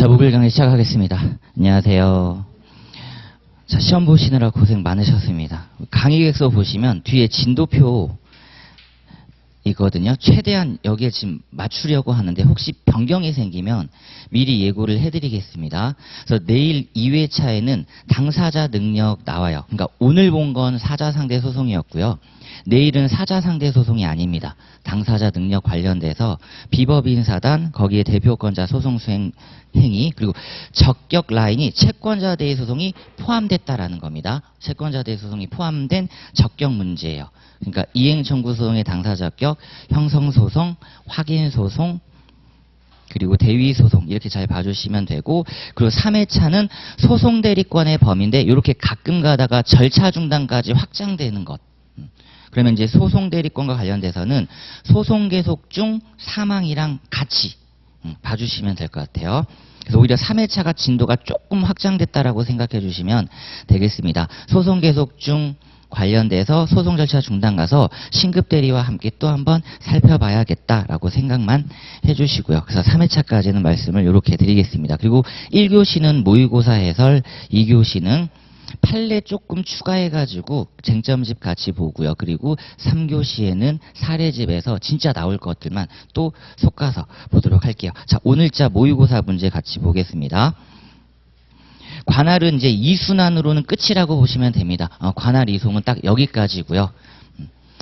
자, 목요일 강의 시작하겠습니다. 안녕하세요. 자, 시험 보시느라 고생 많으셨습니다. 강의객서 보시면 뒤에 진도표 있거든요. 최대한 여기에 지금 맞추려고 하는데 혹시 변경이 생기면 미리 예고를 해드리겠습니다. 그래서 내일 2회차에는 당사자 능력 나와요. 그러니까 오늘 본 건 사자 상대 소송이었고요. 내일은 사자 상대 소송이 아닙니다. 당사자 능력 관련돼서 비법인 사단, 거기에 대표권자 소송 수행 행위, 그리고 적격 라인이 채권자 대의 소송이 포함됐다라는 겁니다. 채권자 대의 소송이 포함된 적격 문제예요. 그러니까 이행 청구 소송의 당사자 격, 형성 소송, 확인 소송, 그리고 대위 소송 이렇게 잘 봐주시면 되고, 그리고 3회차는 소송 대리권의 범위인데 이렇게 가끔 가다가 절차 중단까지 확장되는 것. 그러면 이제 소송 대리권과 관련돼서는 소송 계속 중 사망이랑 같이 봐주시면 될 것 같아요. 그래서 오히려 3회차가 진도가 조금 확장됐다라고 생각해 주시면 되겠습니다. 소송 계속 중 관련돼서 소송 절차 중단 가서 신급 대리와 함께 또 한번 살펴봐야겠다라고 생각만 해주시고요. 그래서 3회차까지는 말씀을 이렇게 드리겠습니다. 그리고 1교시는 모의고사 해설, 2교시는 판례 조금 추가해가지고 쟁점집 같이 보고요. 그리고 3교시에는 사례집에서 진짜 나올 것들만 또 솎아서 보도록 할게요. 자, 오늘자 모의고사 문제 같이 보겠습니다. 관할은 이제 2순환으로는 끝이라고 보시면 됩니다. 관할 이송은 딱 여기까지고요.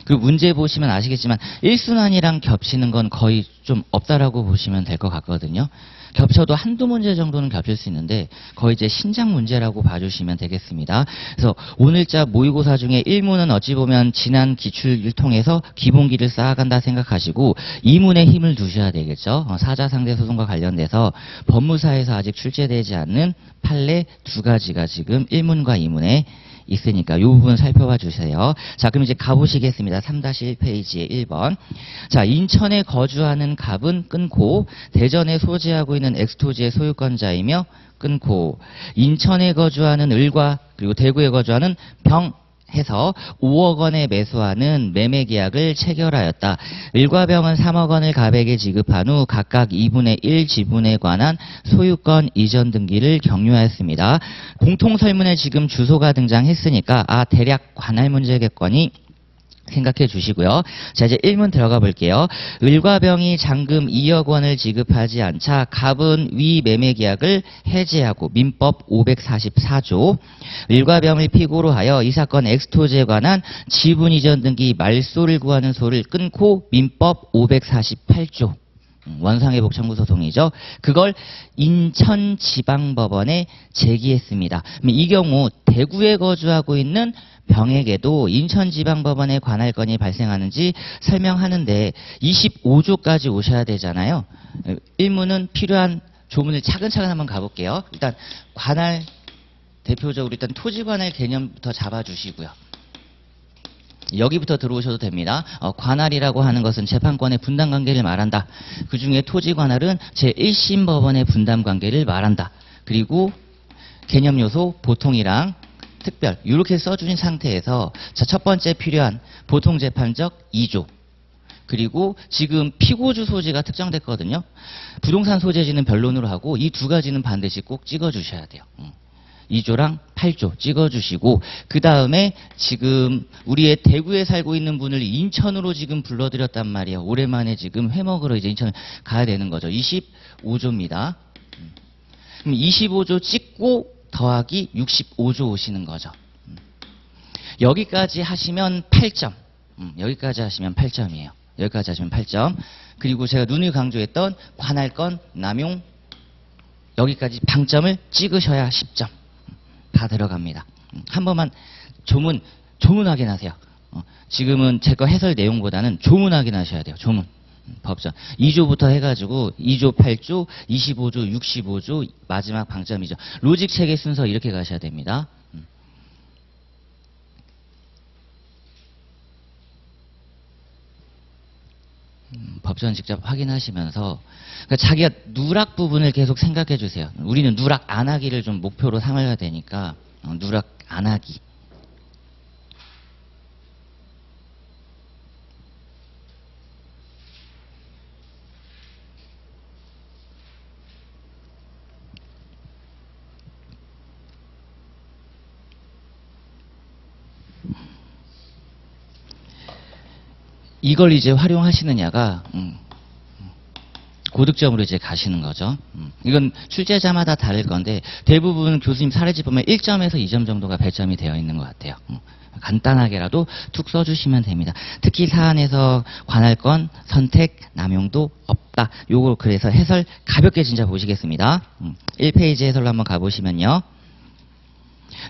그리고 문제 보시면 아시겠지만 1순환이랑 겹치는 건 거의 좀 없다라고 보시면 될 것 같거든요. 겹쳐도 한두 문제 정도는 겹칠 수 있는데 거의 이제 신작 문제라고 봐주시면 되겠습니다. 그래서 오늘자 모의고사 중에 1문은 어찌 보면 지난 기출을 통해서 기본기를 쌓아간다 생각하시고 2문에 힘을 두셔야 되겠죠. 사자 상대 소송과 관련돼서 법무사에서 아직 출제되지 않는 판례 두 가지가 지금 1문과 2문에 있으니까 이 부분 살펴봐 주세요. 자, 그럼 이제 가보시겠습니다. 3-1페이지에 1번. 자, 인천에 거주하는 갑은 끊고 대전에 소지하고 있는 엑스토지의 소유권자이며 끊고 인천에 거주하는 을과 그리고 대구에 거주하는 병 해서 5억 원에 매수하는 매매 계약을 체결하였다. 을과 병은 3억 원을 갑에게 지급한 후 각각 2분의 1 지분에 관한 소유권 이전 등기를 격려하였습니다. 공통 설문에 지금 주소가 등장했으니까 대략 관할 문제겠거니 생각해 주시고요. 자, 이제 1문 들어가 볼게요. 을과 병이 잔금 2억 원을 지급하지 않자 갑은 위 매매 계약을 해지하고 민법 544조 을과 병을 피고로 하여 이 사건 엑스토지에 관한 지분 이전 등기 말소를 구하는 소를 끊고 민법 548조 원상회복 청구 소송이죠. 그걸 인천지방법원에 제기했습니다. 이 경우 대구에 거주하고 있는 병에게도 인천지방법원에 관할 건이 발생하는지 설명하는데 25조까지 오셔야 되잖아요. 1문은 필요한 조문을 차근차근 한번 가볼게요. 일단 관할, 대표적으로 일단 토지관할 개념부터 잡아주시고요. 여기부터 들어오셔도 됩니다. 관할이라고 하는 것은 재판권의 분담관계를 말한다. 그 중에 토지관할은 제1심 법원의 분담관계를 말한다. 그리고 개념 요소 보통이랑 특별 이렇게 써주신 상태에서 자, 첫 번째 필요한 보통재판적 2조 그리고 지금 피고주 소지가 특정됐거든요. 부동산 소재지는 변론으로 하고 이 두 가지는 반드시 꼭 찍어주셔야 돼요. 2조랑 8조 찍어주시고 그 다음에 지금 우리의 대구에 살고 있는 분을 인천으로 지금 불러들였단 말이에요. 오랜만에 지금 회먹으로 이제 인천 가야 되는 거죠. 25조입니다. 그럼 25조 찍고 더하기 65조 오시는 거죠. 여기까지 하시면 8점. 여기까지 하시면 8점이에요. 여기까지 하시면 8점. 그리고 제가 눈을 강조했던 관할권, 남용 여기까지 방점을 찍으셔야 10점. 다 들어갑니다. 한 번만 조문 확인하세요. 지금은 제 거 해설 내용보다는 조문 확인하셔야 돼요. 조문. 법전 2조부터 해가지고 2조 8조 25조 65조 마지막 방점이죠. 로직 체계 순서 이렇게 가셔야 됩니다. 법전 직접 확인하시면서 그러니까 자기가 누락 부분을 계속 생각해 주세요. 우리는 누락 안 하기를 좀 목표로 삼아야 되니까 누락 안 하기. 이걸 이제 활용하시느냐가 고득점으로 이제 가시는 거죠. 이건 출제자마다 다를 건데 대부분 교수님 사례집 보면 1점에서 2점 정도가 배점이 되어 있는 것 같아요. 간단하게라도 툭 써주시면 됩니다. 특히 사안에서 관할 건 선택, 남용도 없다. 요거 그래서 해설 가볍게 진짜 보시겠습니다. 1페이지 해설로 한번 가보시면요.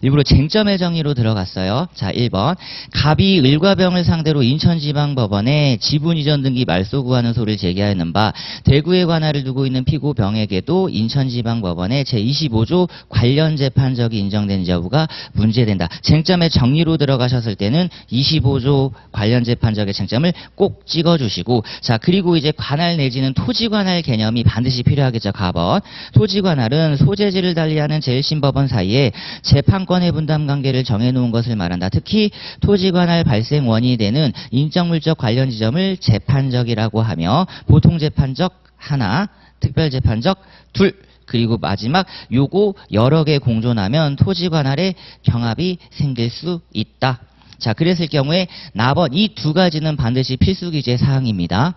일부러 쟁점의 정의로 들어갔어요. 자, 1번. 갑이 을과 병을 상대로 인천지방법원에 지분이전 등기 말소 구하는 소를 제기하였는 바 대구에 관할을 두고 있는 피고 병에게도 인천지방법원에 제25조 관련 재판적이 인정된 여부가 문제된다. 쟁점의 정의로 들어가셨을 때는 25조 관련 재판적의 쟁점을 꼭 찍어주시고, 자, 그리고 이제 관할 내지는 토지관할 개념이 반드시 필요하겠죠. 가번. 토지관할은 소재지를 달리하는 제1심법원 사이에 재판권의 분담 관계를 정해놓은 것을 말한다. 특히 토지관할 발생 원인이 되는 인적물적 관련 지점을 재판적이라고 하며 보통재판적 하나, 특별재판적 둘, 그리고 마지막 요거 여러 개 공존하면 토지관할에 경합이 생길 수 있다. 자, 그랬을 경우에 나번 이 두 가지는 반드시 필수 기재 사항입니다.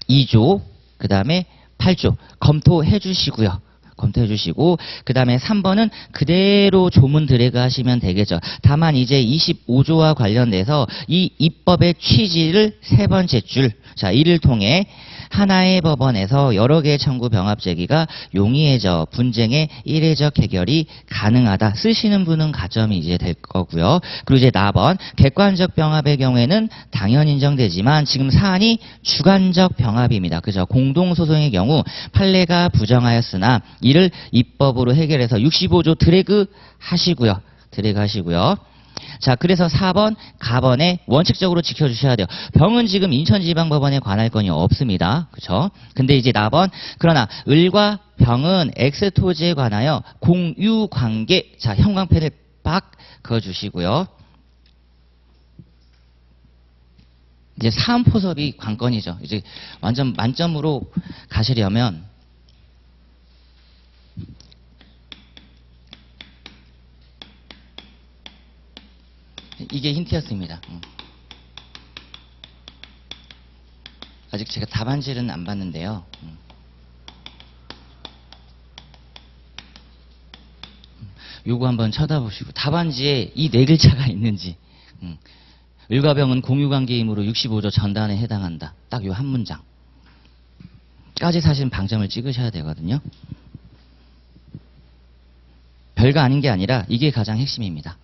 2조, 그 다음에 8조 검토해 주시고요. 검토해 주시고, 그 다음에 3번은 그대로 조문 드래그 하시면 되겠죠. 다만 이제 25조와 관련돼서 이 입법의 취지를 세 번째 줄, 자, 이를 통해 하나의 법원에서 여러 개의 청구 병합 제기가 용이해져 분쟁의 일회적 해결이 가능하다. 쓰시는 분은 가점이 이제 될 거고요. 그리고 이제 나번 객관적 병합의 경우에는 당연 인정되지만 지금 사안이 주관적 병합입니다. 그죠? 공동소송의 경우 판례가 부정하였으나 이를 입법으로 해결해서 65조 드래그 하시고요. 드래그 하시고요. 자, 그래서 4번 가번에 원칙적으로 지켜주셔야 돼요. 병은 지금 인천지방법원에 관할 건이 없습니다. 그렇죠? 근데 이제 나번, 그러나 을과 병은 X토지에 관하여 공유관계, 자, 형광펜을 빡 그어주시고요. 이제 사안포섭이 관건이죠. 이제 완전 만점으로 가시려면 이게 힌트였습니다. 아직 제가 답안지는 안 봤는데요. 요거 한번 쳐다보시고 답안지에 이 네 글자가 있는지. 을과 병은 공유관계이므로 65조 전단에 해당한다. 딱 요 한 문장 까지 사실 방점을 찍으셔야 되거든요. 별거 아닌 게 아니라 이게 가장 핵심입니다.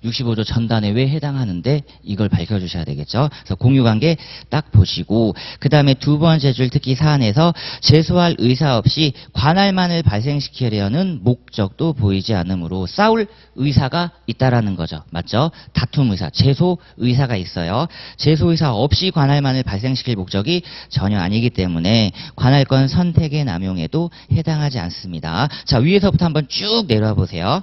65조 전단에 왜 해당하는데 이걸 밝혀주셔야 되겠죠. 그래서 공유관계 딱 보시고, 그 다음에 두 번째 줄 특히 사안에서 제소할 의사 없이 관할만을 발생시키려는 목적도 보이지 않으므로 싸울 의사가 있다라는 거죠. 맞죠? 다툼 의사, 제소 의사가 있어요. 제소 의사 없이 관할만을 발생시킬 목적이 전혀 아니기 때문에 관할권 선택의 남용에도 해당하지 않습니다. 자, 위에서부터 한번 쭉 내려와 보세요.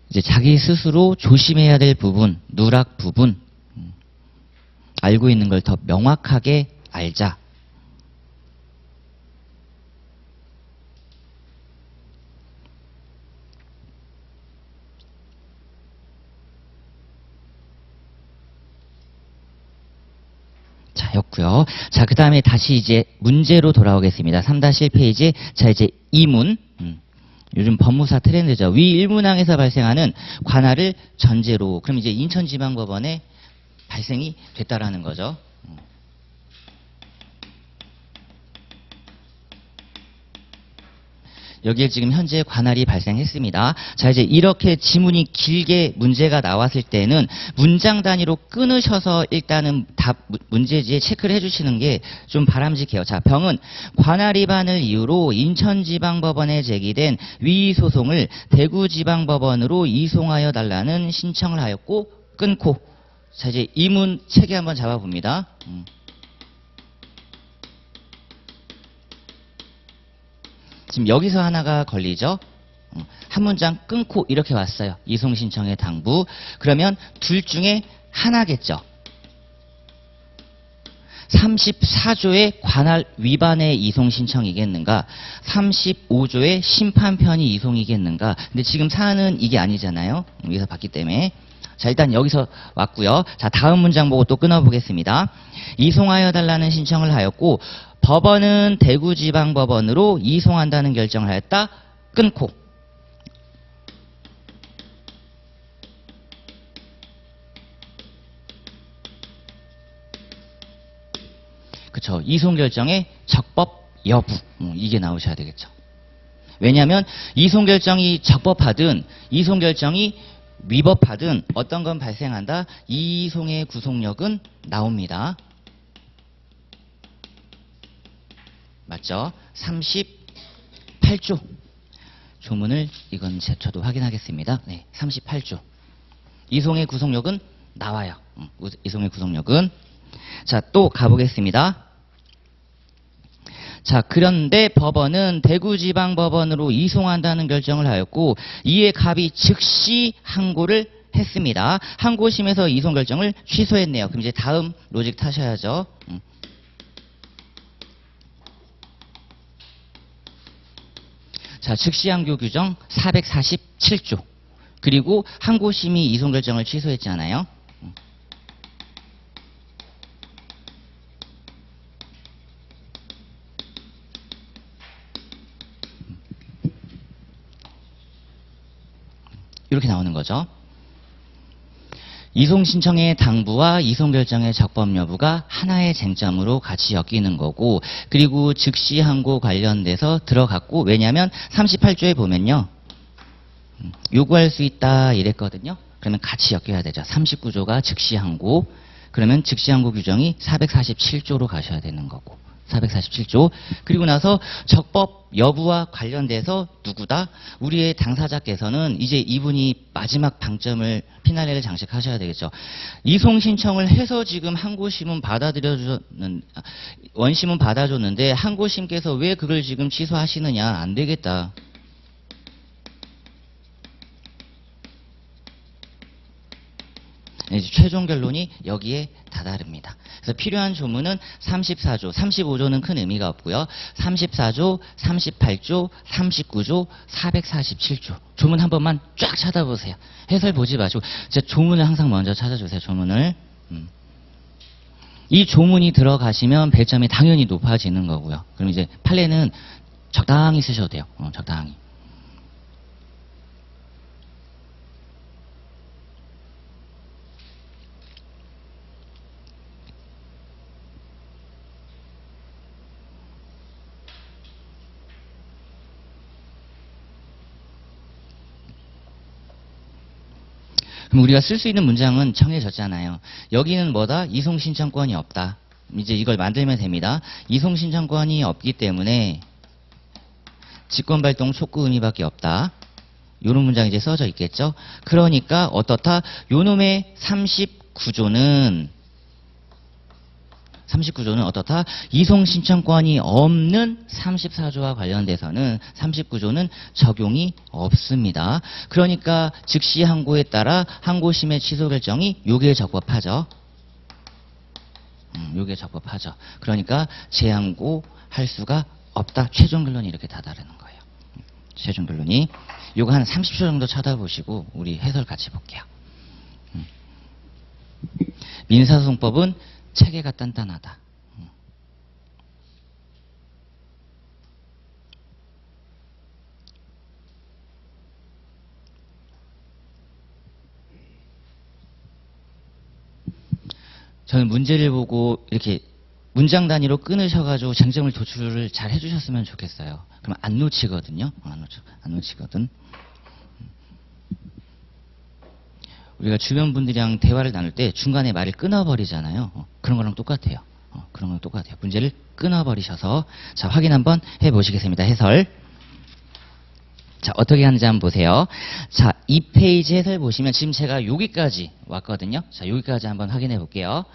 이제 자기 스스로 조심해야 될 부분, 누락 부분, 알고 있는 걸 더 명확하게 알자. 자, 였고요. 자, 그 다음에 다시 이제 문제로 돌아오겠습니다. 3-1페이지. 자, 이제 2문. 요즘 법무사 트렌드죠. 위 1문항에서 발생하는 관할을 전제로, 그럼 이제 인천지방법원에 발생이 됐다라는 거죠. 여기에 지금 현재 관할이 발생했습니다. 자, 이제 이렇게 지문이 길게 문제가 나왔을 때는 문장 단위로 끊으셔서 일단은 답 문제지에 체크를 해주시는 게 좀 바람직해요. 자, 병은 관할 위반을 이유로 인천지방법원에 제기된 위 소송을 대구지방법원으로 이송하여 달라는 신청을 하였고 끊고. 자, 이제 이문 체계 한번 잡아봅니다. 지금 여기서 하나가 걸리죠. 한 문장 끊고 이렇게 왔어요. 이송 신청의 당부. 그러면 둘 중에 하나겠죠. 34조의 관할 위반의 이송 신청이겠는가? 35조의 심판편의 이송이겠는가? 근데 지금 사안은 이게 아니잖아요. 여기서 봤기 때문에. 자, 일단 여기서 왔고요. 자, 다음 문장 보고 또 끊어보겠습니다. 이송하여 달라는 신청을 하였고 법원은 대구지방법원으로 이송한다는 결정을 하였다. 끊고. 그쵸. 이송 결정의 적법 여부. 이게 나오셔야 되겠죠. 왜냐하면 이송 결정이 적법하든 이송 결정이 위법하든 어떤 건 발생한다. 이송의 구속력은 나옵니다. 맞죠? 38조. 조문을 이건 저도 확인하겠습니다. 네, 38조. 이송의 구속력은 나와요. 이송의 구속력은. 자, 또 가보겠습니다. 자, 그런데 법원은 대구지방법원으로 이송한다는 결정을 하였고 이에 갑이 즉시 항고를 했습니다. 항고심에서 이송 결정을 취소했네요. 그럼 이제 다음 로직 타셔야죠. 자, 즉시항고 규정 447조. 그리고 항고심이 이송 결정을 취소했잖아요. 이렇게 나오는 거죠. 이송 신청의 당부와 이송 결정의 적법 여부가 하나의 쟁점으로 같이 엮이는 거고, 그리고 즉시 항고 관련돼서 들어갔고, 왜냐하면 38조에 보면요, 요구할 수 있다 이랬거든요. 그러면 같이 엮여야 되죠. 39조가 즉시 항고, 그러면 즉시 항고 규정이 447조로 가셔야 되는 거고. 447조. 그리고 나서 적법 여부와 관련돼서 누구다? 우리의 당사자께서는 이제 이분이 마지막 방점을 피날레를 장식하셔야 되겠죠. 이송 신청을 해서 지금 항고심은 원심은 받아줬는데 항고심께서 왜 그걸 지금 취소하시느냐? 안 되겠다. 최종 결론이 여기에 다다릅니다. 그래서 필요한 조문은 34조, 35조는 큰 의미가 없고요. 34조, 38조, 39조, 447조. 조문 한 번만 쫙 찾아보세요. 해설 보지 마시고 조문을 항상 먼저 찾아주세요. 조문을. 이 조문이 들어가시면 배점이 당연히 높아지는 거고요. 그럼 이제 판례는 적당히 쓰셔도 돼요. 적당히. 그럼 우리가 쓸 수 있는 문장은 정해졌잖아요. 여기는 뭐다? 이송 신청권이 없다. 이제 이걸 만들면 됩니다. 이송 신청권이 없기 때문에 직권발동 촉구 의미밖에 없다. 이런 문장이 이제 써져 있겠죠. 그러니까 어떻다? 요놈의 39조는 어떻다? 이송 신청권이 없는 34조와 관련돼서는 39조는 적용이 없습니다. 그러니까 즉시 항고에 따라 항고심의 취소 결정이 요게 적법하죠. 요게 적법하죠. 그러니까 재항고 할 수가 없다. 최종 결론이 이렇게 다다르는 거예요. 최종 결론이. 요거 한 30초 정도 쳐다보시고 우리 해설 같이 볼게요. 민사소송법은 체계가 단단하다. 저는 문제를 보고 이렇게 문장 단위로 끊으셔가지고 쟁점을 도출을 잘 해주셨으면 좋겠어요. 그럼 안 놓치거든요. 안 놓치거든. 우리가 주변 분들이랑 대화를 나눌 때 중간에 말을 끊어버리잖아요. 그런 거랑 똑같아요. 그런 거랑 똑같아요. 문제를 끊어버리셔서 자 확인 한번 해보시겠습니다. 해설. 자 어떻게 하는지 한번 보세요. 자 2페이지 해설 보시면 지금 제가 여기까지 왔거든요. 자 여기까지 한번 확인해 볼게요.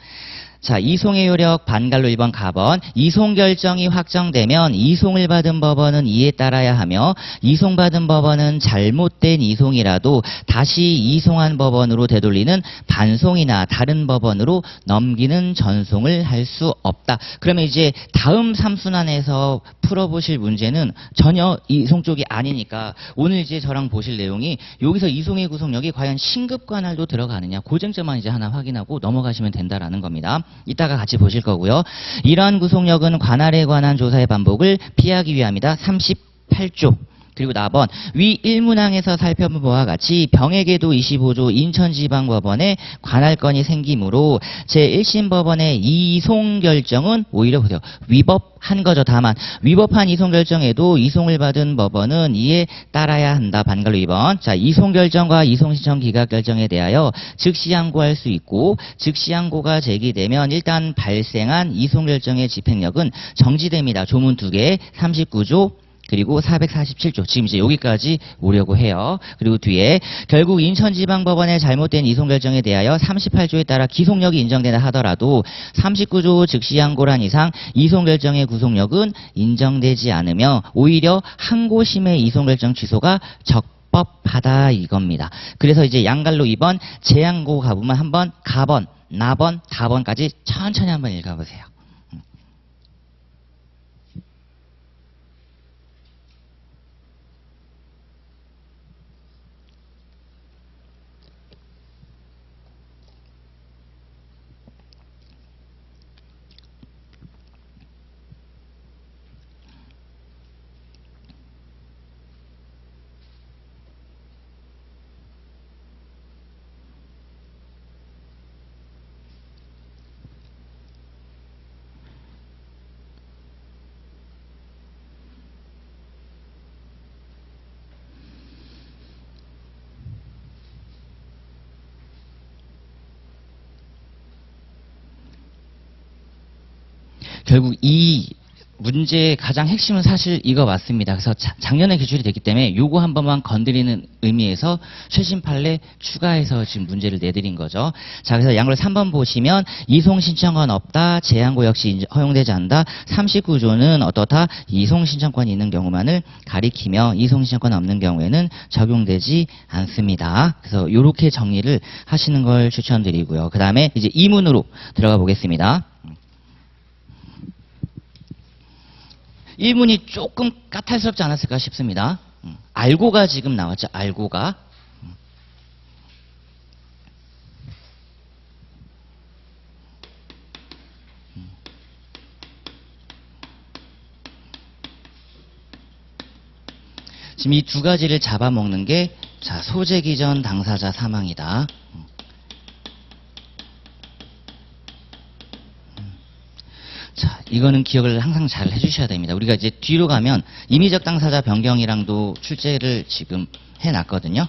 자, 이송의 효력 반갈로 1번 가번. 이송 결정이 확정되면 이송을 받은 법원은 이에 따라야 하며 이송받은 법원은 잘못된 이송이라도 다시 이송한 법원으로 되돌리는 반송이나 다른 법원으로 넘기는 전송을 할 수 없다. 그러면 이제 다음 3순환에서 풀어보실 문제는 전혀 이송 쪽이 아니니까 오늘 이제 저랑 보실 내용이 여기서 이송의 구속력이 과연 신급 관할도 들어가느냐 그 쟁점만 이제 하나 확인하고 넘어가시면 된다라는 겁니다. 이따가 같이 보실 거고요. 이러한 구속력은 관할에 관한 조사의 반복을 피하기 위함이다. 38조. 그리고 4번 위 1문항에서 살펴본 바와 같이 병에게도 25조 인천지방법원에 관할건이 생기므로 제1심 법원의 이송 결정은 오히려 보세요. 위법한 거죠. 다만 위법한 이송 결정에도 이송을 받은 법원은 이에 따라야 한다. 반갈로 2번. 자, 이송 결정과 이송 신청 기각 결정에 대하여 즉시 항고할 수 있고 즉시 항고가 제기되면 일단 발생한 이송 결정의 집행력은 정지됩니다. 조문 2개 39조 그리고 447조. 지금 이제 여기까지 오려고 해요. 그리고 뒤에 결국 인천지방법원의 잘못된 이송 결정에 대하여 38조에 따라 기속력이 인정되다 하더라도 39조 즉시 항고란 이상 이송 결정의 구속력은 인정되지 않으며 오히려 항고심의 이송 결정 취소가 적법하다 이겁니다. 그래서 이제 양갈로 2번 재항고 가보면 한번 가번, 나번, 다번까지 천천히 한번 읽어보세요. 결국 이 문제의 가장 핵심은 사실 이거 맞습니다. 그래서 작년에 기출이 됐기 때문에 요거 한 번만 건드리는 의미에서 최신 판례 추가해서 지금 문제를 내드린 거죠. 자, 그래서 양글 3번 보시면 이송 신청권 없다. 재항고 역시 허용되지 않는다. 39조는 어떻다? 이송 신청권이 있는 경우만을 가리키며 이송 신청권 없는 경우에는 적용되지 않습니다. 그래서 요렇게 정리를 하시는 걸 추천드리고요. 그 다음에 이제 이문으로 들어가 보겠습니다. 1문이 조금 까탈스럽지 않았을까 싶습니다. 알고가 지금 나왔죠. 알고가. 지금 이 두 가지를 잡아먹는 게 자, 소재기 전 당사자 사망이다. 자, 이거는 기억을 항상 잘 해주셔야 됩니다. 우리가 이제 뒤로 가면 임의적 당사자 변경이랑도 출제를 지금 해놨거든요.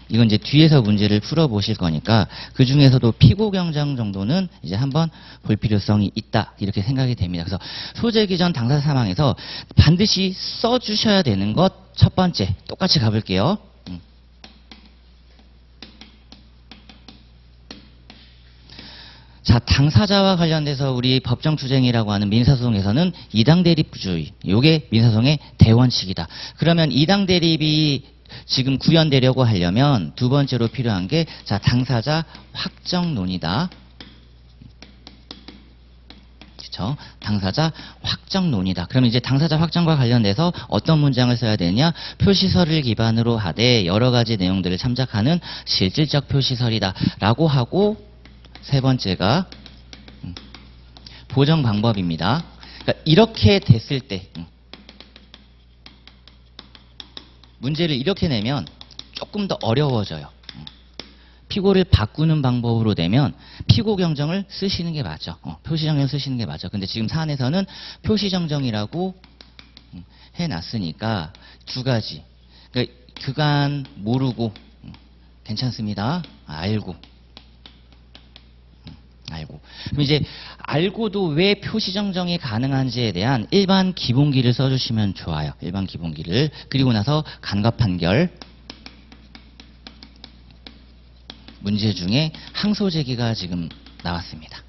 이건 이제 뒤에서 문제를 풀어보실 거니까 그 중에서도 피고 경정 정도는 이제 한번 볼 필요성이 있다 이렇게 생각이 됩니다. 그래서 소재기 전 당사자 사망에서 반드시 써주셔야 되는 것 첫 번째 똑같이 가볼게요. 자, 당사자와 관련돼서 우리 법정투쟁이라고 하는 민사소송에서는 이당 대립주의, 요게 민사소송의 대원칙이다. 그러면 이당 대립이 지금 구현되려고 하려면 두 번째로 필요한 게 자, 당사자 확정론이다. 그렇죠? 당사자 확정론이다. 그러면 이제 당사자 확정과 관련돼서 어떤 문장을 써야 되느냐? 표시서를 기반으로 하되 여러 가지 내용들을 참작하는 실질적 표시설이다. 라고 하고 세 번째가 보정 방법입니다. 그러니까 이렇게 됐을 때 문제를 이렇게 내면 조금 더 어려워져요. 피고를 바꾸는 방법으로 되면 피고 경정을 쓰시는 게 맞죠. 표시정정을 쓰시는 게 맞죠. 근데 지금 사안에서는 표시정정이라고 해놨으니까 두 가지. 그러니까 그간 모르고 괜찮습니다. 알고. 그럼 이제 알고도 왜 표시정정이 가능한지에 대한 일반 기본기를 써주시면 좋아요. 일반 기본기를. 그리고 나서 간과 판결. 문제 중에 항소 제기가 지금 나왔습니다.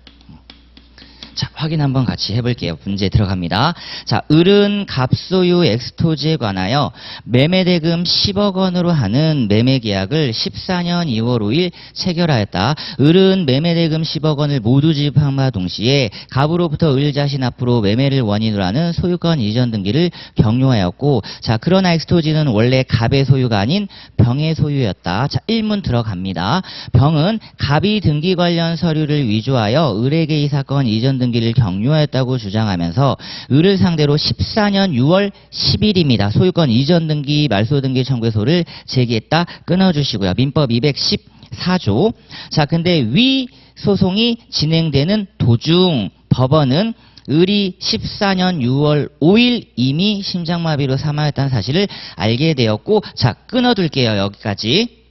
자, 확인 한번 같이 해볼게요. 문제 들어갑니다. 자, 을은 갑소유 엑스토지에 관하여 매매대금 10억 원으로 하는 매매계약을 14년 2월 5일 체결하였다. 을은 매매대금 10억 원을 모두 지급함과 동시에 갑으로부터 을 자신 앞으로 매매를 원인으로 하는 소유권 이전 등기를 격려하였고, 자, 그러나 엑스토지는 원래 갑의 소유가 아닌 병의 소유였다. 자, 1문 들어갑니다. 병은 갑이 등기 관련 서류를 위조하여 을에게 이 사건 이전 등기를 격려했다고 주장하면서 을을 상대로 14년 6월 10일입니다. 소유권 이전 등기 말소 등기 청구소를 제기했다. 끊어주시고요. 민법 214조. 자, 근데 위 소송이 진행되는 도중 법원은 을이 14년 6월 5일 이미 심장마비로 사망했다는 사실을 알게 되었고, 자, 끊어둘게요. 여기까지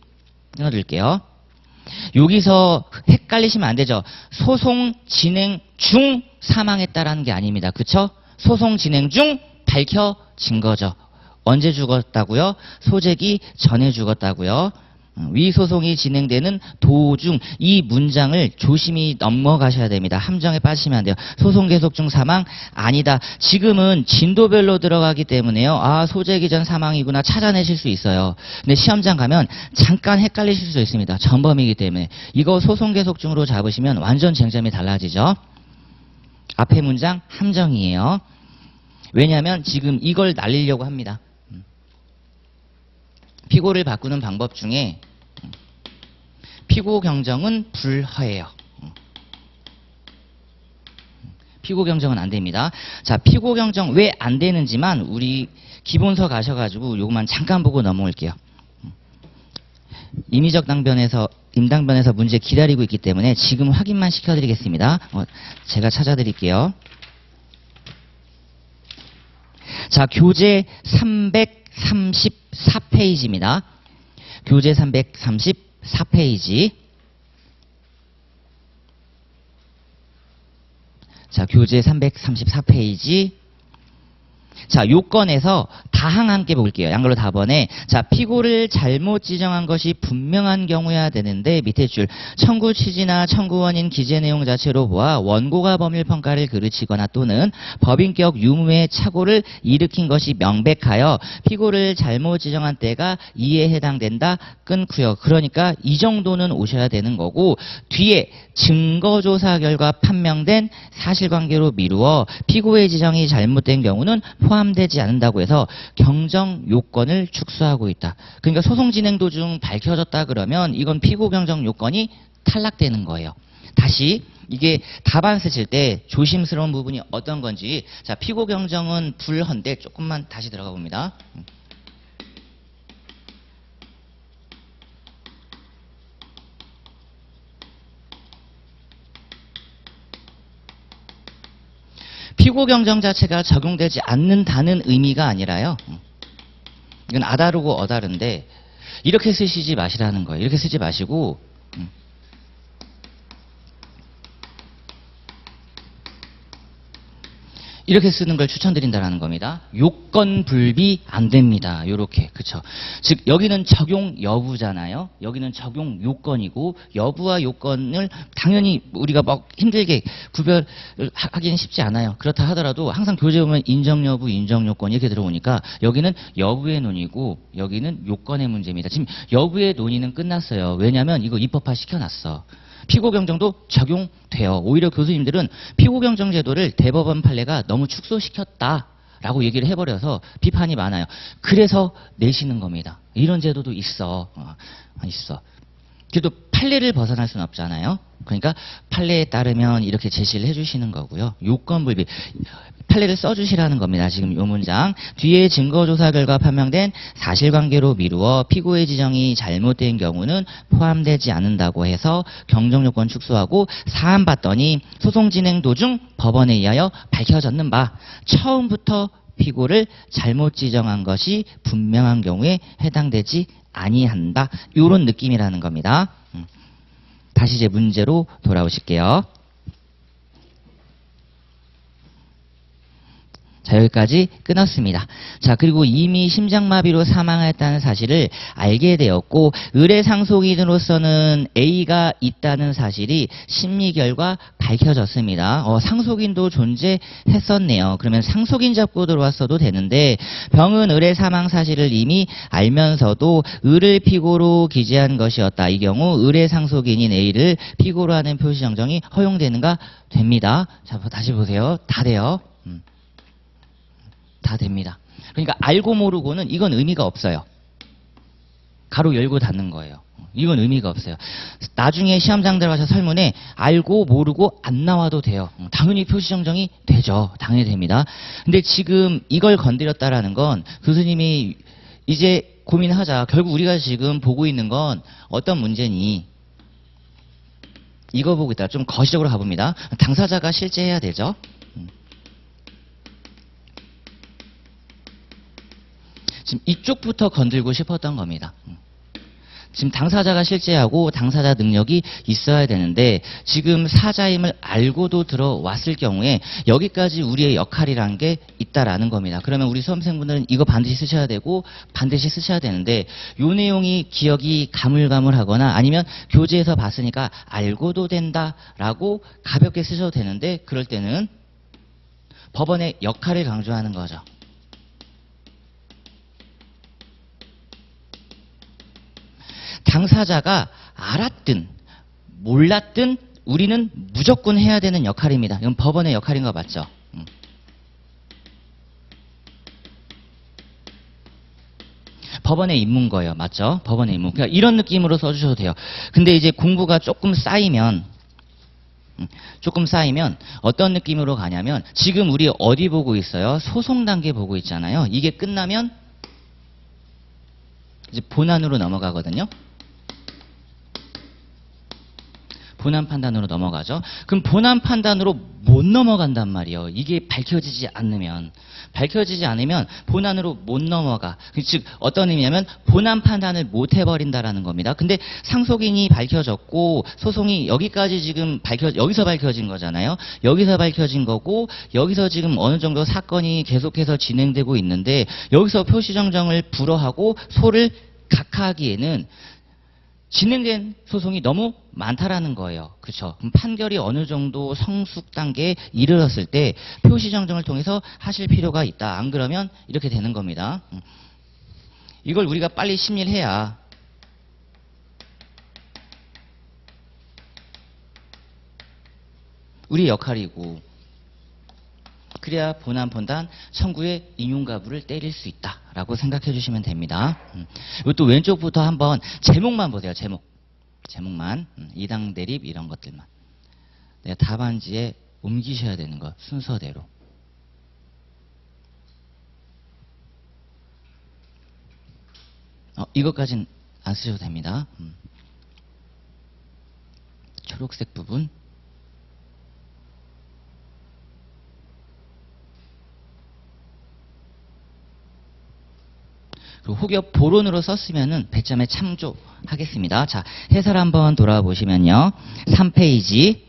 끊어둘게요. 여기서 헷갈리시면 안 되죠. 소송 진행 중 사망했다라는 게 아닙니다. 그쵸? 소송 진행 중 밝혀진 거죠. 언제 죽었다고요? 소재기 전에 죽었다고요. 위 소송이 진행되는 도중, 이 문장을 조심히 넘어가셔야 됩니다. 함정에 빠지시면 안 돼요. 소송 계속 중 사망 아니다. 지금은 진도별로 들어가기 때문에요. 아, 소재기 전 사망이구나 찾아내실 수 있어요. 근데 시험장 가면 잠깐 헷갈리실 수 있습니다. 전범이기 때문에. 이거 소송 계속 중으로 잡으시면 완전 쟁점이 달라지죠. 앞에 문장 함정이에요. 왜냐하면 지금 이걸 날리려고 합니다. 피고를 바꾸는 방법 중에 피고 경정은 불허예요. 피고 경정은 안 됩니다. 자, 피고 경정 왜 안 되는지만 우리 기본서 가셔가지고 요것만 잠깐 보고 넘어올게요. 임의적 당변에서 임당변에서 문제 기다리고 있기 때문에 지금 확인만 시켜드리겠습니다. 제가 찾아드릴게요. 자, 교재 334페이지입니다. 교재 334페이지. 자, 교재 334페이지. 자, 요건에서 다항 함께 볼게요. 양걸로 다번에. 자, 피고를 잘못 지정한 것이 분명한 경우여야 되는데 밑에 줄 청구 취지나 청구원인 기재 내용 자체로 보아 원고가 법률 평가를 그르치거나 또는 법인격 유무의 착오를 일으킨 것이 명백하여 피고를 잘못 지정한 때가 이에 해당된다. 끊고요. 그러니까 이 정도는 오셔야 되는 거고, 뒤에 증거조사 결과 판명된 사실관계로 미루어 피고의 지정이 잘못된 경우는 포함되지 않는다고 해서 경정 요건을 축소하고 있다. 그러니까 소송 진행 도중 밝혀졌다 그러면 이건 피고 경정 요건이 탈락되는 거예요. 다시 이게 답안 쓰실 때 조심스러운 부분이 어떤 건지, 자, 피고 경정은 불허인데 조금만 다시 들어가 봅니다. 피고 경정 자체가 적용되지 않는다는 의미가 아니라요. 이건 아다르고 어다른데 이렇게 쓰시지 마시라는 거예요. 이렇게 쓰지 마시고 이렇게 쓰는 걸 추천드린다는 겁니다. 요건 불비 안 됩니다. 요렇게. 그쵸? 즉 여기는 적용 여부잖아요. 여기는 적용 요건이고, 여부와 요건을 당연히 우리가 막 힘들게 구별하기는 쉽지 않아요. 그렇다 하더라도 항상 교재 보면 인정 여부, 인정 요건 이렇게 들어오니까 여기는 여부의 논의고 여기는 요건의 문제입니다. 지금 여부의 논의는 끝났어요. 왜냐하면 이거 입법화 시켜놨어. 피고 경정도 적용돼요. 오히려 교수님들은 피고 경정 제도를 대법원 판례가 너무 축소시켰다라고 얘기를 해버려서 비판이 많아요. 그래서 내시는 겁니다. 이런 제도도 있어. 있어. 그래도 판례를 벗어날 수는 없잖아요. 그러니까 판례에 따르면 이렇게 제시를 해주시는 거고요. 요건 불비. 판례를 써주시라는 겁니다. 지금 이 문장. 뒤에 증거조사 결과 판명된 사실관계로 미루어 피고의 지정이 잘못된 경우는 포함되지 않는다고 해서 경정요건 축소하고, 사안 봤더니 소송 진행 도중 법원에 의하여 밝혀졌는 바 처음부터 피고를 잘못 지정한 것이 분명한 경우에 해당되지 아니한다. 이런 느낌이라는 겁니다. 다시 이제 문제로 돌아오실게요. 자, 여기까지 끊었습니다. 자, 그리고 이미 심장마비로 사망했다는 사실을 알게 되었고, 의뢰상속인으로서는 A가 있다는 사실이 심리 결과 밝혀졌습니다. 상속인도 존재했었네요. 그러면 상속인 잡고 들어왔어도 되는데, 병은 의뢰 사망 사실을 이미 알면서도 을을 피고로 기재한 것이었다. 이 경우 의뢰 상속인인 A를 피고로 하는 표시 정정이 허용되는가? 됩니다. 자, 다시 보세요. 다 돼요. 다 됩니다. 그러니까 알고 모르고는 이건 의미가 없어요. 가로 열고 닫는 거예요. 이건 의미가 없어요. 나중에 시험장 들어가서 설문에 알고 모르고 안 나와도 돼요. 당연히 표시 정정이 되죠. 당연히 됩니다. 근데 지금 이걸 건드렸다라는 건 교수님이 이제 고민하자. 결국 우리가 지금 보고 있는 건 어떤 문제니? 이거 보고 있다가 좀 거시적으로 가봅니다. 당사자가 실제해야 되죠. 지금 이쪽부터 건들고 싶었던 겁니다. 지금 당사자가 실제하고 당사자 능력이 있어야 되는데 지금 사자임을 알고도 들어왔을 경우에 여기까지 우리의 역할이라는 게 있다라는 겁니다. 그러면 우리 수험생분들은 이거 반드시 쓰셔야 되고 반드시 쓰셔야 되는데 이 내용이 기억이 가물가물하거나 아니면 교재에서 봤으니까 알고도 된다라고 가볍게 쓰셔도 되는데 그럴 때는 법원의 역할을 강조하는 거죠. 당사자가 알았든 몰랐든 우리는 무조건 해야 되는 역할입니다. 이건 법원의 역할인 거 맞죠? 법원의 임무인 거예요. 맞죠? 법원의 임무. 그러니까 이런 느낌으로 써주셔도 돼요. 근데 이제 공부가 조금 쌓이면 어떤 느낌으로 가냐면 지금 우리 어디 보고 있어요? 소송 단계 보고 있잖아요. 이게 끝나면 이제 본안으로 넘어가거든요. 본안 판단으로 넘어가죠. 그럼 본안 판단으로 못 넘어간단 말이에요. 이게 밝혀지지 않으면 본안으로 못 넘어가. 즉 어떤 의미냐면 본안 판단을 못 해버린다라는 겁니다. 근데 상속인이 밝혀졌고 소송이 여기까지 지금 여기서 밝혀진 거잖아요. 여기서 밝혀진 거고 여기서 지금 어느 정도 사건이 계속해서 진행되고 있는데 여기서 표시정정을 불허하고 소를 각하하기에는 진행된 소송이 너무 많다라는 거예요. 그렇죠? 그럼 판결이 어느 정도 성숙 단계에 이르렀을 때 표시 정정을 통해서 하실 필요가 있다. 안 그러면 이렇게 되는 겁니다. 이걸 우리가 빨리 심리를 해야 우리 역할이고 그래야 본안 판단 청구의 인용가부를 때릴 수 있다라고 생각해 주시면 됩니다. 이것도 왼쪽부터 한번 제목만 보세요. 제목만. 이당 대립 이런 것들만. 내가 답안지에 옮기셔야 되는 거 순서대로. 이것까지는 안 쓰셔도 됩니다. 초록색 부분. 혹여 보론으로 썼으면은 배점에 참조하겠습니다. 자, 해설 한번 돌아보시면요. 3페이지.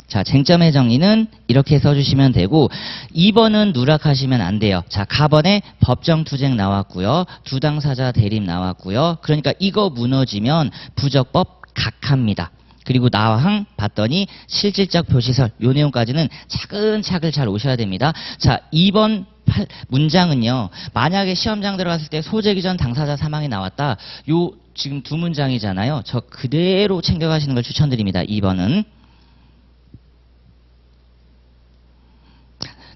자, 쟁점의 정의는 이렇게 써주시면 되고 2번은 누락하시면 안 돼요. 자, 가번에 법정투쟁 나왔고요. 두 당사자 대립 나왔고요. 그러니까 이거 무너지면 부적법 각하입니다. 그리고 나항 봤더니 실질적 표시설 요 내용까지는 차근차근 잘 오셔야 됩니다. 자, 2번 문장은요. 만약에 시험장 들어갔을 때 소재기 전 당사자 사망이 나왔다. 요 지금 두 문장이잖아요. 저 그대로 챙겨가시는 걸 추천드립니다. 2번은.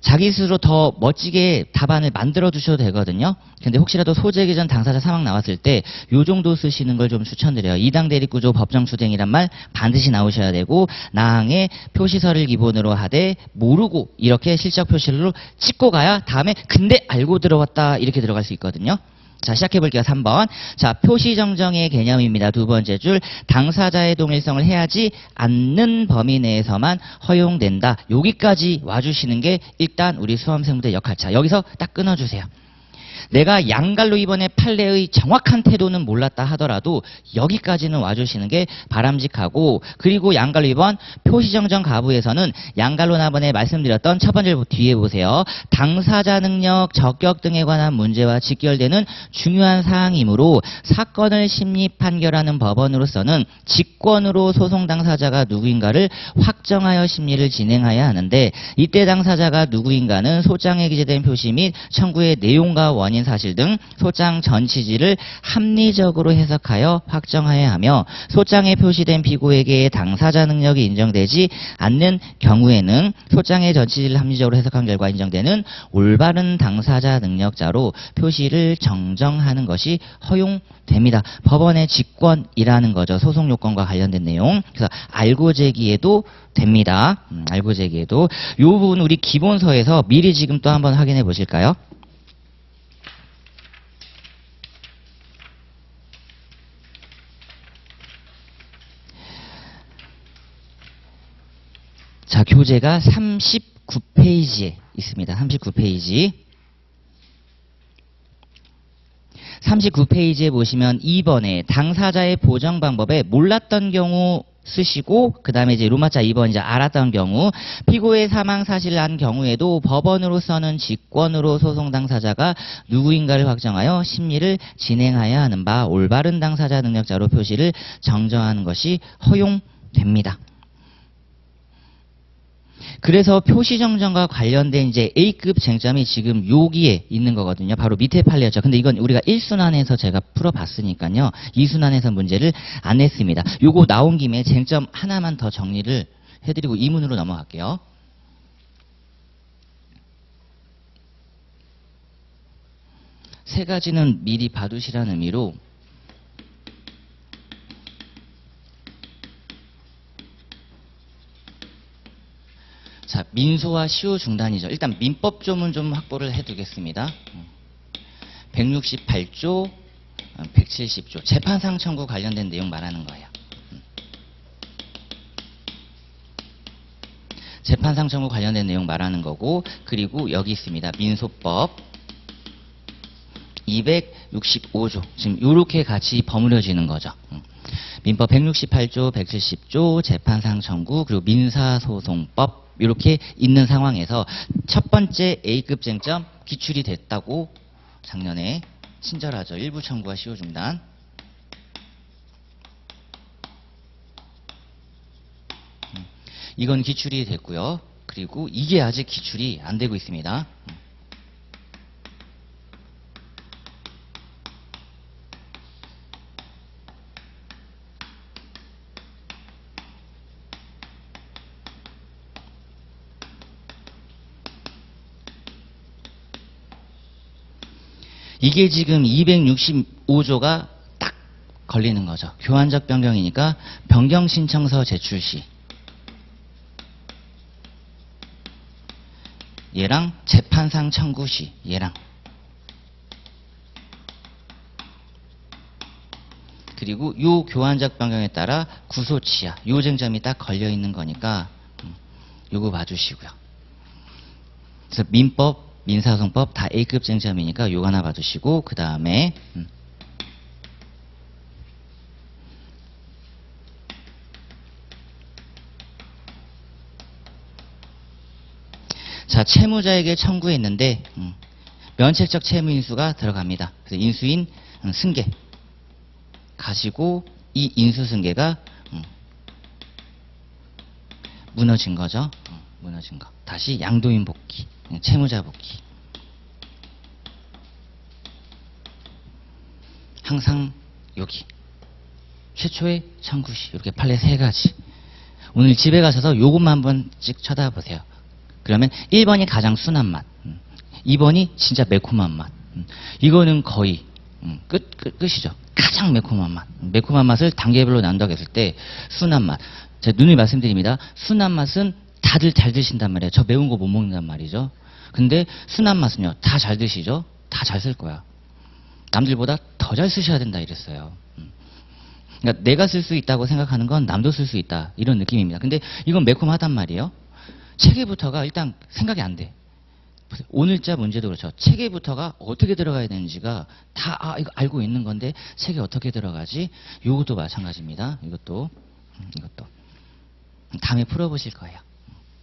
자기 스스로 더 멋지게 답안을 만들어 두셔도 되거든요. 근데 혹시라도 소재기 전 당사자 사망 나왔을 때 요 정도 쓰시는 걸 좀 추천드려요. 이당 대립구조 법정투쟁이란 말 반드시 나오셔야 되고 나항의 표시서를 기본으로 하되 모르고 이렇게 실적 표시로 찍고 가야 다음에 근데 알고 들어왔다 이렇게 들어갈 수 있거든요. 자, 시작해볼게요. 3번. 자, 표시정정의 개념입니다. 두 번째 줄. 당사자의 동일성을 해하지 않는 범위 내에서만 허용된다. 여기까지 와주시는 게 일단 우리 수험생분들 역할. 자, 여기서 딱 끊어주세요. 내가 양갈로 이번에 판례의 정확한 태도는 몰랐다 하더라도 여기까지는 와주시는 게 바람직하고, 그리고 양갈로 2번 표시정정 가부에서는 양갈로 나번에 말씀드렸던 첫 번째 뒤에 보세요. 당사자 능력, 적격 등에 관한 문제와 직결되는 중요한 사항이므로 사건을 심리 판결하는 법원으로서는 직권으로 소송 당사자가 누구인가를 확정하여 심리를 진행해야 하는데, 이때 당사자가 누구인가는 소장에 기재된 표시 및 청구의 내용과 원인 사실 등 소장 전 취지를 합리적으로 해석하여 확정해야 하며, 소장에 표시된 피고에게 당사자 능력이 인정되지 않는 경우에는 소장의 전 취지를 합리적으로 해석한 결과 인정되는 올바른 당사자 능력자로 표시를 정정하는 것이 허용됩니다. 법원의 직권이라는 거죠. 소송 요건과 관련된 내용. 그래서 알고 제기해도 됩니다. 알고 제기해도. 이 부분 우리 기본서에서 미리 지금 또 한번 확인해 보실까요? 자, 교재가 39페이지에 있습니다. 39페이지. 39페이지에 보시면 2번에 당사자의 보정 방법에 몰랐던 경우 쓰시고, 그 다음에 이제 로마자 2번 이제 알았던 경우, 피고의 사망 사실을 안 경우에도 법원으로서는 직권으로 소송 당사자가 누구인가를 확정하여 심리를 진행해야 하는 바 올바른 당사자 능력자로 표시를 정정하는 것이 허용됩니다. 그래서 표시정정과 관련된 이제 A급 쟁점이 지금 여기에 있는 거거든요. 바로 밑에 판례였죠. 근데 이건 우리가 1순환에서 제가 풀어봤으니까요. 2순환에서 문제를 안 냈습니다. 요거 나온 김에 쟁점 하나만 더 정리를 해드리고 이문으로 넘어갈게요. 세 가지는 미리 봐두시라는 의미로 자, 민소와 시효 중단이죠. 일단 민법 조문 좀 확보를 해두겠습니다. 168조, 170조 재판상 청구 관련된 내용 말하는 거예요. 재판상 청구 관련된 내용 말하는 거고, 그리고 여기 있습니다. 민소법 265조 지금 이렇게 같이 버무려지는 거죠. 민법 168조, 170조 재판상 청구, 그리고 민사소송법 이렇게 있는 상황에서 첫 번째 A급 쟁점 기출이 됐다고 작년에 친절하죠. 일부 청구와 시효 중단. 이건 기출이 됐고요. 그리고 이게 아직 기출이 안 되고 있습니다. 이게 지금 265조가 딱 걸리는 거죠. 교환적 변경이니까 변경 신청서 제출 시 얘랑 재판상 청구 시 얘랑, 그리고 요 교환적 변경에 따라 구소 취하 요 쟁점이 딱 걸려 있는 거니까 요거 봐주시고요. 그래서 민법 민사소송법 다 A급 쟁점이니까 요거 하나 봐주시고, 그 다음에 자, 채무자에게 청구했는데 면책적 채무 인수가 들어갑니다. 그래서 인수인 승계 가지고 이 인수 승계가 무너진 거죠. 무너진 거. 다시 양도인 복귀, 채무자 복귀. 항상 여기 최초의 청구시 이렇게 판례 세 가지. 오늘 집에 가셔서 요것만 한번 찍 쳐다보세요. 그러면 1번이 가장 순한 맛, 2번이 진짜 매콤한 맛. 이거는 거의 끝이죠. 가장 매콤한 맛. 매콤한 맛을 단계별로 나눈다고 했을 때 순한 맛. 제가 누누이 말씀드립니다. 순한 맛은 다들 잘 드신단 말이에요. 저 매운 거 못 먹는단 말이죠. 근데 순한 맛은요. 다 잘 드시죠? 다 잘 쓸 거야. 남들보다 더 잘 쓰셔야 된다 이랬어요. 그러니까 내가 쓸 수 있다고 생각하는 건 남도 쓸 수 있다. 이런 느낌입니다. 근데 이건 매콤하단 말이에요. 체계부터가 일단 생각이 안 돼. 오늘자 문제도 그렇죠. 체계부터가 어떻게 들어가야 되는지가 다 이거 알고 있는 건데 체계 어떻게 들어가지? 요것도 마찬가지입니다. 이것도 다음에 풀어보실 거예요.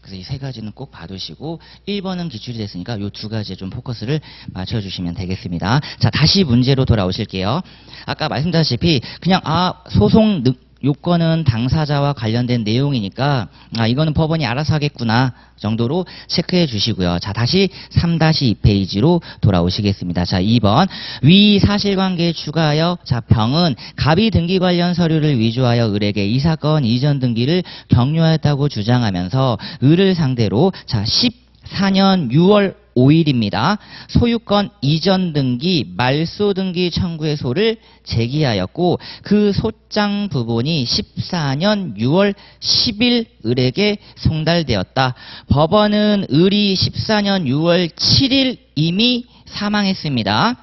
그래서 이 세 가지는 꼭 봐두시고 1번은 기출이 됐으니까 요 두 가지에 좀 포커스를 맞춰주시면 되겠습니다. 자, 다시 문제로 돌아오실게요. 아까 말씀드렸다시피 그냥 소송 요건은 당사자와 관련된 내용이니까 이거는 법원이 알아서 하겠구나 정도로 체크해 주시고요. 자, 다시 3-2페이지로 돌아오시겠습니다. 자, 2번 위 사실관계에 추가하여 자, 병은 갑이 등기 관련 서류를 위조하여 을에게 이 사건 이전 등기를 격려했다고 주장하면서 을을 상대로 자, 14년 6월 5일입니다. 소유권 이전 등기, 말소 등기 청구의소를 제기하였고 그 소장 부분이 14년 6월 10일 을에게 송달되었다. 법원은 을이 14년 6월 7일 이미 사망했습니다.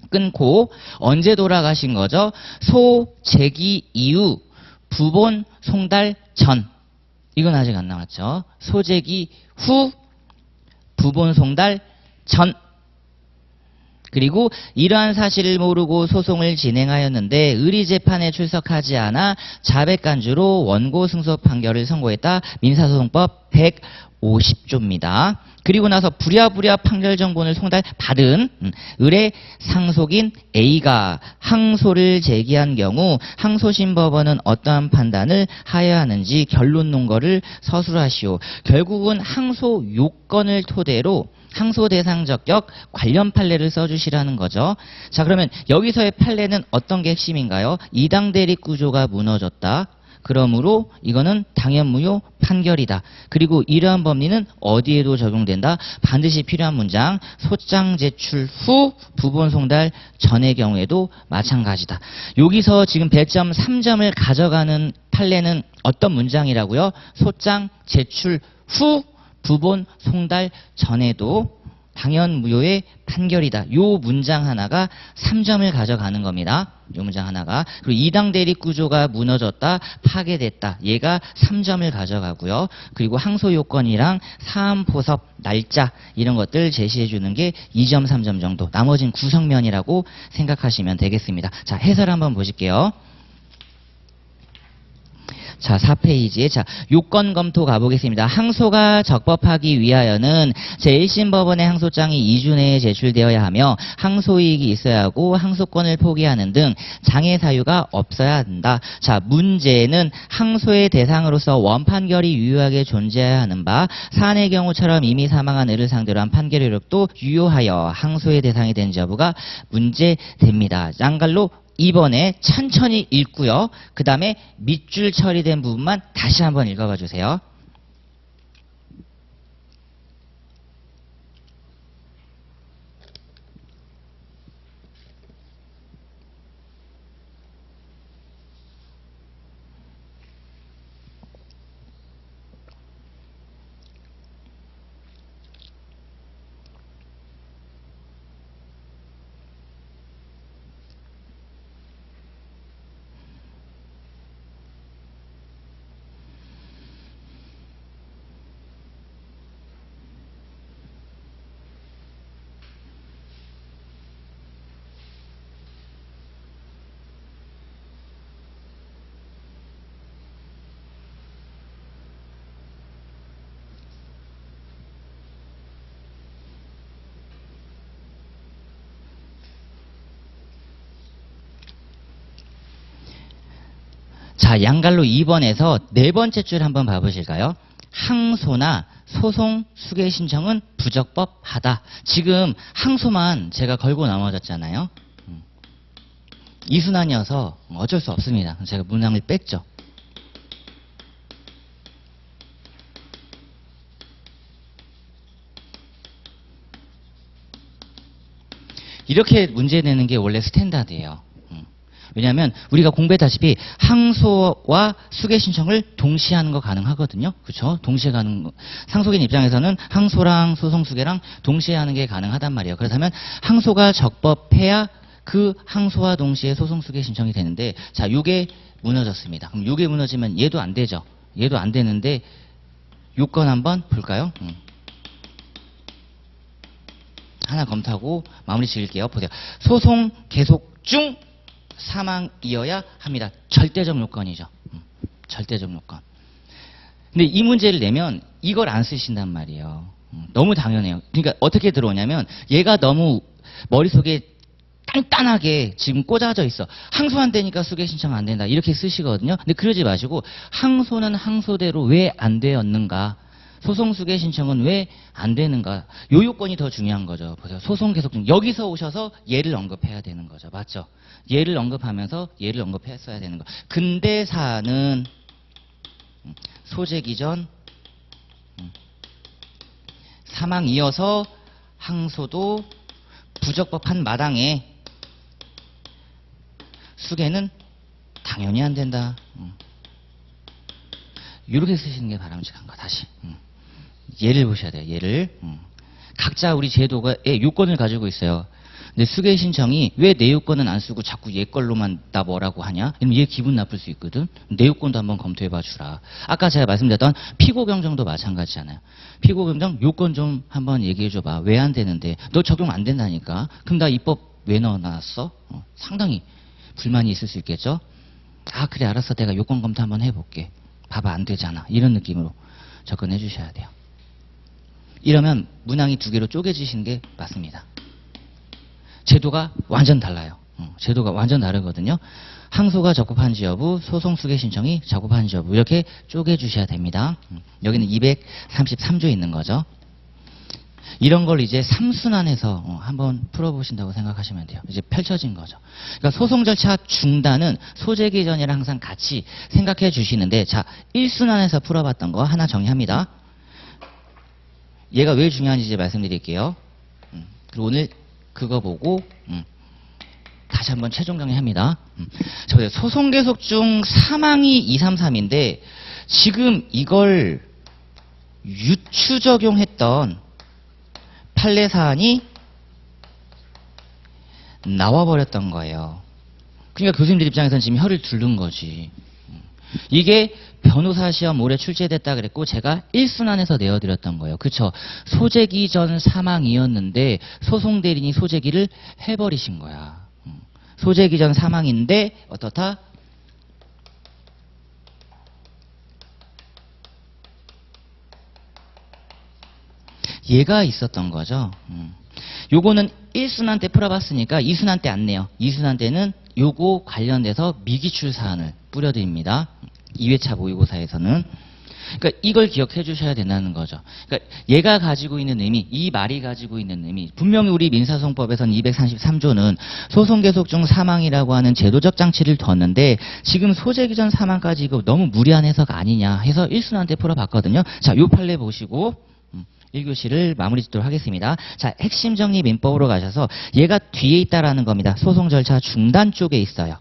끊고 언제 돌아가신 거죠? 소 제기 이후 부본 송달 전. 이건 아직 안 나왔죠. 소제기 후 부본 송달 전. 그리고 이러한 사실을 모르고 소송을 진행하였는데 을이 재판에 출석하지 않아 자백간주로 원고 승소 판결을 선고했다. 민사소송법 150조입니다. 그리고 나서 부랴부랴 판결 정본을 송달받은 을의 상속인 A가 항소를 제기한 경우 항소심 법원은 어떠한 판단을 하여야 하는지 결론 논거를 서술하시오. 결국은 항소 요건을 토대로 항소 대상 적격 관련 판례를 써주시라는 거죠. 자, 그러면 여기서의 판례는 어떤 게 핵심인가요? 이당 대립 구조가 무너졌다. 그러므로 이거는 당연무효 판결이다. 그리고 이러한 법리는 어디에도 적용된다. 반드시 필요한 문장 소장 제출 후 부본 송달 전의 경우에도 마찬가지다. 여기서 지금 배점 3점을 가져가는 판례는 어떤 문장이라고요? 소장 제출 후 부본 송달 전에도 당연무효의 판결이다. 요 문장 하나가 3점을 가져가는 겁니다. 요 문장 하나가. 그리고 이당 대립 구조가 무너졌다, 파괴됐다. 얘가 3점을 가져가고요. 그리고 항소 요건이랑 사안 포섭, 날짜 이런 것들 제시해 주는 게 2점, 3점 정도. 나머진 구성면이라고 생각하시면 되겠습니다. 자, 해설 한번 보실게요. 자, 4페이지에 자, 요건 검토 가보겠습니다. 항소가 적법하기 위하여는 제1심 법원의 항소장이 2주 내에 제출되어야 하며 항소이익이 있어야 하고 항소권을 포기하는 등 장애 사유가 없어야 한다. 자, 문제는 항소의 대상으로서 원판결이 유효하게 존재해야 하는 바 사안의 경우처럼 이미 사망한 을을 상대로 한 판결 효력도 유효하여 항소의 대상이 된 여부가 문제됩니다. 양갈로 2번에 천천히 읽고요. 그 다음에 밑줄 처리된 부분만 다시 한번 읽어봐 주세요. 자, 양갈로 2번에서 네 번째 줄 한번 봐보실까요? 항소나 소송 수개 신청은 부적법하다. 지금 항소만 제가 걸고 넘어졌잖아요. 이순환이어서 어쩔 수 없습니다. 제가 문항을 뺐죠. 이렇게 문제 내는 게 원래 스탠다드예요. 왜냐하면 우리가 공부했다시피 항소와 수개 신청을 동시에 하는 거 가능하거든요. 그렇죠? 동시에 가는 거. 상속인 입장에서는 항소랑 소송 수개랑 동시에 하는 게 가능하단 말이에요. 그렇다면 항소가 적법해야 그 항소와 동시에 소송 수개 신청이 되는데 자, 요게 무너졌습니다. 그럼 요게 무너지면 얘도 안 되죠. 얘도 안 되는데 요건 한번 볼까요? 하나 검토하고 마무리 지을게요. 보세요. 소송 계속 중 사망이어야 합니다. 절대적 요건이죠. 절대적 요건. 근데 이 문제를 내면 이걸 안 쓰신단 말이에요. 너무 당연해요. 그러니까 어떻게 들어오냐면 얘가 너무 머릿속에 단단하게 지금 꽂아져 있어. 항소 안 되니까 수개 신청 안 된다. 이렇게 쓰시거든요. 근데 그러지 마시고 항소는 항소대로 왜 안 되었는가? 소송 수개 신청은 왜 안 되는가? 요 요건이 더 중요한 거죠. 보세요. 소송 계속 중 여기서 오셔서 얘를 언급해야 되는 거죠. 맞죠? 얘를 언급하면서 얘를 언급했어야 되는 거. 근대 사안은 소재기 전 사망이어서 항소도 부적법한 마당에 수개는 당연히 안 된다. 이렇게 쓰시는 게 바람직한 거. 다시 예를 보셔야 돼요. 예를 각자 우리 제도가 요건을 가지고 있어요. 근데 수개 신청이 왜 내 요건은 안 쓰고 자꾸 얘 걸로만 나 뭐라고 하냐? 이러면 얘 기분 나쁠 수 있거든. 내 요건도 한번 검토해봐 주라. 아까 제가 말씀드렸던 피고 경정도 마찬가지잖아요. 피고 경정 요건 좀 한번 얘기해줘봐. 왜 안 되는데? 너 적용 안 된다니까. 그럼 나 입법 왜 넣어놨어? 상당히 불만이 있을 수 있겠죠. 아 그래 알았어. 내가 요건 검토 한번 해볼게. 봐봐 안 되잖아. 이런 느낌으로 접근해 주셔야 돼요. 이러면 문항이 두 개로 쪼개지시는 게 맞습니다. 제도가 완전 달라요. 제도가 완전 다르거든요. 항소가 적법한지 여부, 소송 수개 신청이 적법한지 여부 이렇게 쪼개주셔야 됩니다. 여기는 233조 있는 거죠. 이런 걸 이제 3순환해서 한번 풀어보신다고 생각하시면 돼요. 이제 펼쳐진 거죠. 그러니까 소송 절차 중단은 소재기 전이랑 항상 같이 생각해 주시는데 자 1순환에서 풀어봤던 거 하나 정리합니다. 얘가 왜 중요한지 이제 말씀드릴게요. 그리고 오늘 그거 보고 다시 한번 최종 정리합니다. 자, 보세요. 소송 계속 중 사망이 233인데 지금 이걸 유추 적용했던 판례 사안이 나와버렸던 거예요. 그러니까 교수님들 입장에서는 지금 혀를 두른 거지. 이게 변호사 시험 올해 출제됐다 그랬고 제가 1순환에서 내어드렸던 거예요. 그쵸? 소재기 전 사망이었는데 소송 대리인이 소재기를 해버리신 거야. 소재기 전 사망인데 어떻다? 얘가 있었던 거죠. 요거는 1순환 때 풀어봤으니까 2순환 때 안 내요. 2순환 때는 요거 관련돼서 미기출 사안을 뿌려드립니다. 2회차 모의고사에서는. 그러니까 이걸 기억해 주셔야 된다는 거죠. 그러니까 얘가 가지고 있는 의미, 이 말이 가지고 있는 의미, 분명히 우리 민사소송법에서는 233조는 소송 계속 중 사망이라고 하는 제도적 장치를 뒀는데 지금 소재기 전 사망까지 이거 너무 무리한 해석 아니냐 해서 1순환 때 풀어봤거든요. 자, 요 판례 보시고 1교시를 마무리 짓도록 하겠습니다. 자, 핵심 정리 민법으로 가셔서 얘가 뒤에 있다라는 겁니다. 소송 절차 중단 쪽에 있어요.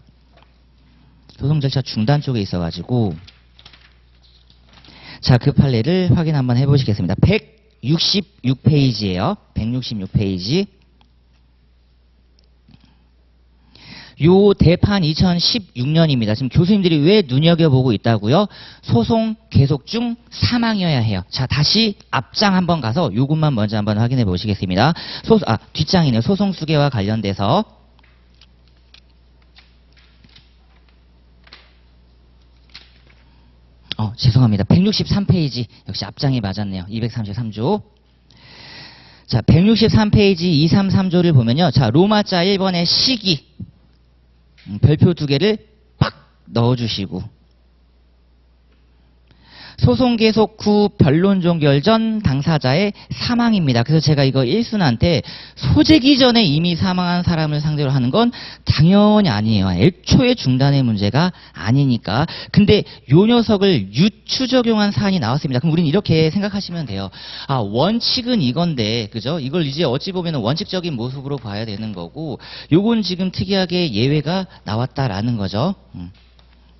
소송 절차 중단 쪽에 있어가지고 자, 그 판례를 확인 한번 해보시겠습니다. 166페이지예요. 166페이지. 요 대판 2016년입니다. 지금 교수님들이 왜 눈여겨보고 있다고요? 소송 계속 중 사망이어야 해요. 자, 다시 앞장 한번 가서 요것만 먼저 한번 확인해 보시겠습니다. 뒷장이네요. 소송 수개와 관련돼서. 죄송합니다. 163페이지. 역시 앞장이 맞았네요. 233조. 자, 163페이지 233조를 보면요. 자, 로마자 1번의 시기. 별표 두 개를 팍 넣어주시고 소송 계속 후 변론 종결 전 당사자의 사망입니다. 그래서 제가 이거 1순환 때 소재기 전에 이미 사망한 사람을 상대로 하는 건 당연히 아니에요. 애초에 중단의 문제가 아니니까. 근데 요 녀석을 유추 적용한 사안이 나왔습니다. 그럼 우리는 이렇게 생각하시면 돼요. 아, 원칙은 이건데, 그죠? 이걸 이제 어찌 보면 원칙적인 모습으로 봐야 되는 거고, 요건 지금 특이하게 예외가 나왔다라는 거죠.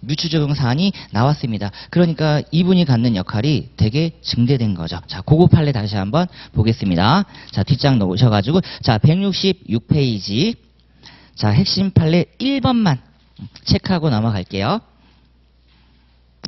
유추 적용 사안이 나왔습니다. 그러니까 이분이 갖는 역할이 되게 증대된 거죠. 자, 그거 판례 다시 한번 보겠습니다. 자, 뒷장 놓으셔가지고, 자, 166페이지. 자, 핵심 판례 1번만 체크하고 넘어갈게요.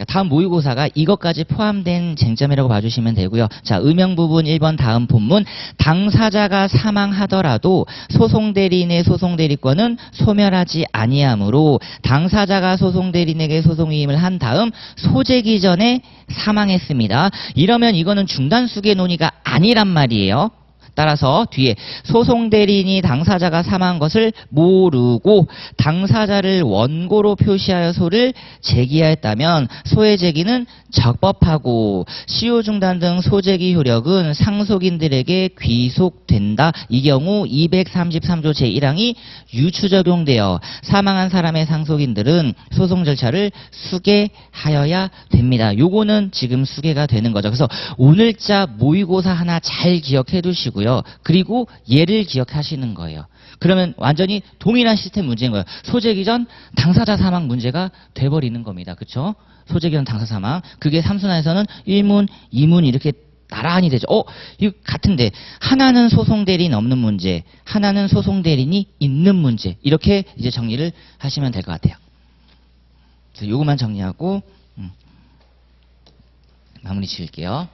다음 모의고사가 이것까지 포함된 쟁점이라고 봐주시면 되고요. 자, 음영 부분 1번 다음 본문. 당사자가 사망하더라도 소송대리인의 소송대리권은 소멸하지 아니하므로 당사자가 소송대리인에게 소송위임을 한 다음 소재기 전에 사망했습니다. 이러면 이거는 중단수계 논의가 아니란 말이에요. 따라서 뒤에 소송대리인이 당사자가 사망한 것을 모르고 당사자를 원고로 표시하여 소를 제기하였다면 소의 제기는 적법하고 시효중단 등 소제기 효력은 상속인들에게 귀속된다. 이 경우 233조 제1항이 유추적용되어 사망한 사람의 상속인들은 소송 절차를 수개하여야 됩니다. 요거는 지금 수개가 되는 거죠. 그래서 오늘자 모의고사 하나 잘 기억해 두시고요. 그리고 얘를 기억하시는 거예요. 그러면 완전히 동일한 시스템 문제인 거예요. 소재기 전 당사자 사망 문제가 돼버리는 겁니다. 그렇죠? 소재기 전 당사 사망. 그게 삼순환에서는 1문, 2문 이렇게 나란히 되죠. 이거 같은데 하나는 소송대리인 없는 문제, 하나는 소송대리인이 있는 문제. 이렇게 이제 정리를 하시면 될 것 같아요. 그래서 요것만 정리하고 마무리 지을게요.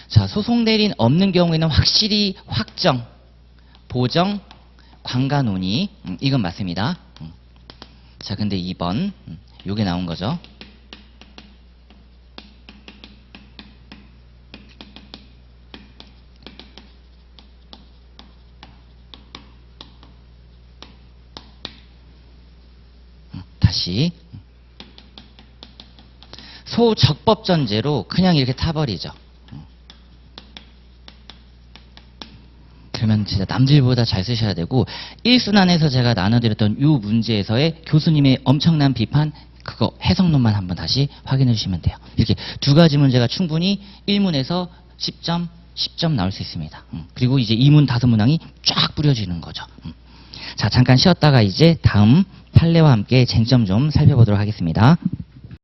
자, 소송대리인 없는 경우에는 확실히 확정, 보정, 관가 논의 이건 맞습니다. 자, 근데 2번 요게 나온 거죠. 다시 소적법전제로 그냥 이렇게 타버리죠. 그러면 진짜 남들보다 잘 쓰셔야 되고 1순환에서 제가 나눠드렸던 이 문제에서의 교수님의 엄청난 비판 그거 해석론만 한번 다시 확인해 주시면 돼요. 이렇게 두 가지 문제가 충분히 1문에서 10점, 10점 나올 수 있습니다. 그리고 이제 2문, 5문항이 쫙 뿌려지는 거죠. 자, 잠깐 쉬었다가 이제 다음 판례와 함께 쟁점 좀 살펴보도록 하겠습니다.